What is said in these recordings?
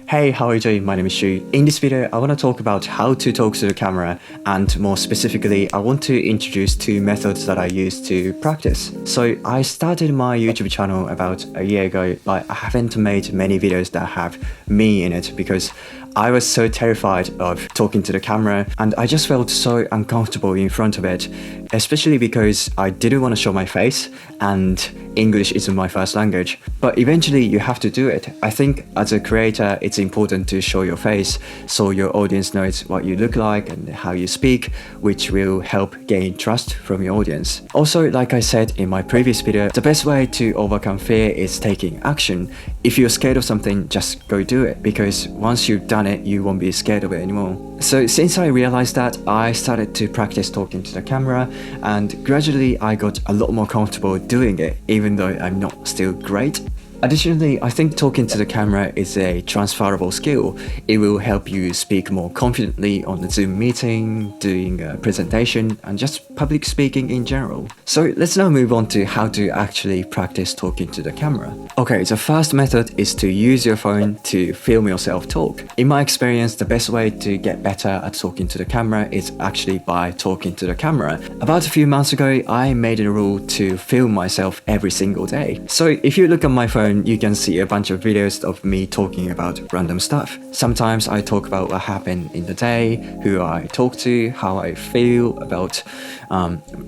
Hey, how are you doing? My name is Shu. In this video, I want to talk about how to talk to the camera, and more specifically, I want to introduce two methods that I use to practice. So I started my YouTube channel about a year ago, but I haven't made many videos that have me in it because I was so terrified of talking to the camera and I just felt so uncomfortable in front of it, especially because I didn't want to show my face and English isn't my first language. But eventually you have to do it. I think as a creator, it's important to show your face so your audience knows what you look like and how you speak, which will help gain trust from your audience. Also, like I said in my previous video, the best way to overcome fear is taking action. If you're scared of something, just go do it, because once you've done it, you won't be scared of it anymore. So since I realized that, I started to practice talking to the camera, and gradually I got a lot more comfortable doing it, even though I'm not still great. Additionally, I think talking to the camera is a transferable skill. It will help you speak more confidently on a Zoom meeting, doing a presentation, and just public speaking in general. So let's now move on to how to actually practice talking to the camera. Okay, the first method is to use your phone to film yourself talk. In my experience, the best way to get better at talking to the camera is actually by talking to the camera. About a few months ago, I made a rule to film myself every single day. So if you look at my phone, you can see a bunch of videos of me talking about random stuff. Sometimes I talk about what happened in the day, who I talk to, how I feel about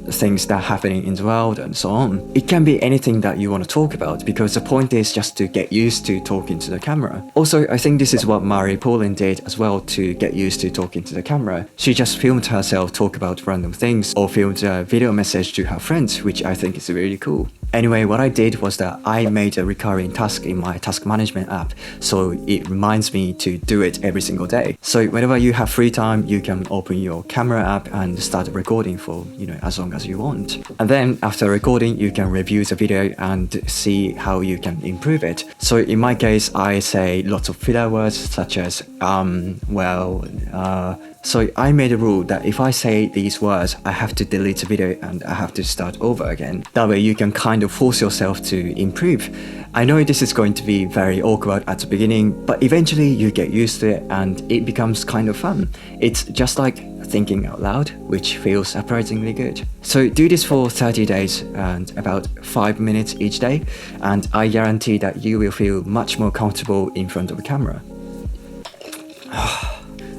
things that are happening in the world, and so on. It can be anything that you want to talk about, because the point is just to get used to talking to the camera. Also, I think this is what Marie Paulin did as well to get used to talking to the camera. She just filmed herself talk about random things or filmed a video message to her friends, which I think is really cool. Anyway, what I did was that I made a recurring task in my task management app, so it reminds me to do it every single day. So whenever you have free time, you can open your camera app and start recording for, as long as you want. And then after recording, you can review the video and see how you can improve it. So in my case, I say lots of filler words such as, so I made a rule that if I say these words, I have to delete the video and I have to start over again. That way you can kind of force yourself to improve. I know this is going to be very awkward at the beginning, but eventually you get used to it and it becomes kind of fun. It's just like thinking out loud, which feels surprisingly good. So do this for 30 days and about 5 minutes each day, and I guarantee that you will feel much more comfortable in front of the camera.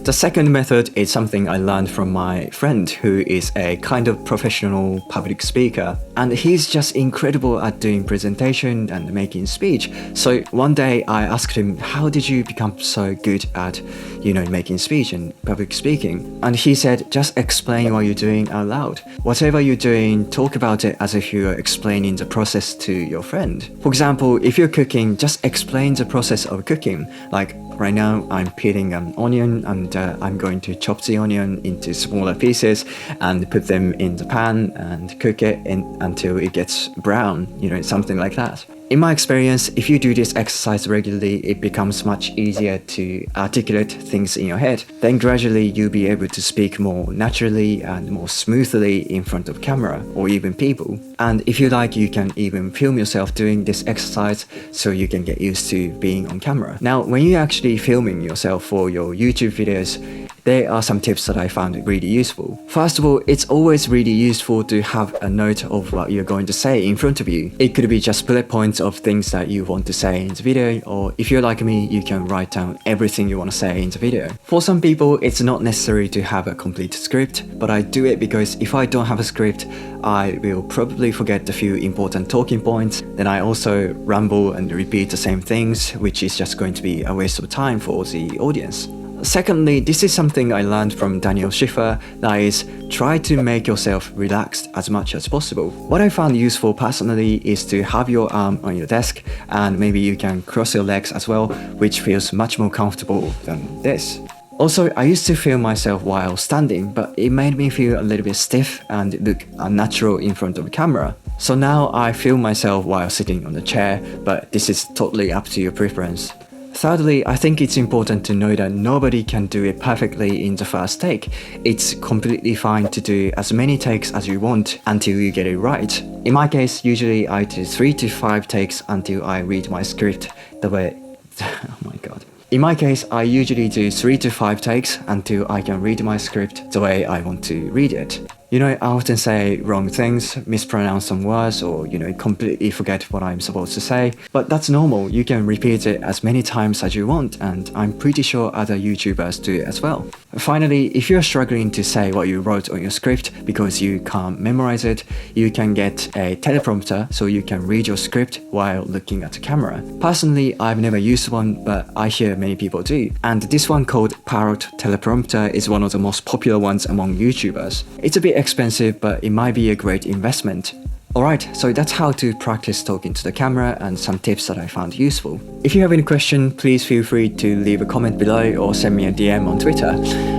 The second method is something I learned from my friend, who is a kind of professional public speaker, and he's just incredible at doing presentation and making speech. So one day I asked him, how did you become so good at, making speech and public speaking? And he said, just explain what you're doing out loud. Whatever you're doing, talk about it as if you're explaining the process to your friend. For example, if you're cooking, just explain the process of cooking. Like, right now, I'm peeling an onion and I'm going to chop the onion into smaller pieces and put them in the pan and cook it until it gets brown, something like that. In my experience, if you do this exercise regularly, it becomes much easier to articulate things in your head. Then gradually you'll be able to speak more naturally and more smoothly in front of camera or even people. And if you like, you can even film yourself doing this exercise so you can get used to being on camera. Now, when you're actually filming yourself for your YouTube videos, there are some tips that I found really useful. First of all, it's always really useful to have a note of what you're going to say in front of you. It could be just bullet points of things that you want to say in the video, or if you're like me, you can write down everything you want to say in the video. For some people, it's not necessary to have a complete script, but I do it because if I don't have a script, I will probably forget a few important talking points. Then I also ramble and repeat the same things, which is just going to be a waste of time for the audience. Secondly, this is something I learned from Daniel Schiffer, that is, try to make yourself relaxed as much as possible. What I found useful personally is to have your arm on your desk, and maybe you can cross your legs as well, which feels much more comfortable than this. Also, I used to film myself while standing, but it made me feel a little bit stiff and look unnatural in front of the camera. So now I film myself while sitting on a chair, but this is totally up to your preference. Thirdly, I think it's important to know that nobody can do it perfectly in the first take. It's completely fine to do as many takes as you want until you get it right. In my case, usually I do 3 to 5 takes until I read my script the way... oh my god. In my case, I usually do 3 to 5 takes until I can read my script the way I want to read it. You know, I often say wrong things, mispronounce some words, or, completely forget what I'm supposed to say. But that's normal. You can repeat it as many times as you want, and I'm pretty sure other YouTubers do as well. Finally, if you're struggling to say what you wrote on your script because you can't memorize it, you can get a teleprompter so you can read your script while looking at the camera. Personally, I've never used one, but I hear many people do. And this one called Parrot Teleprompter is one of the most popular ones among YouTubers. It's a bit expensive, but it might be a great investment. Alright, so that's how to practice talking to the camera and some tips that I found useful. If you have any question, please feel free to leave a comment below or send me a DM on Twitter.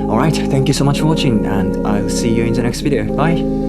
Alright, thank you so much for watching, and I'll see you in the next video. Bye!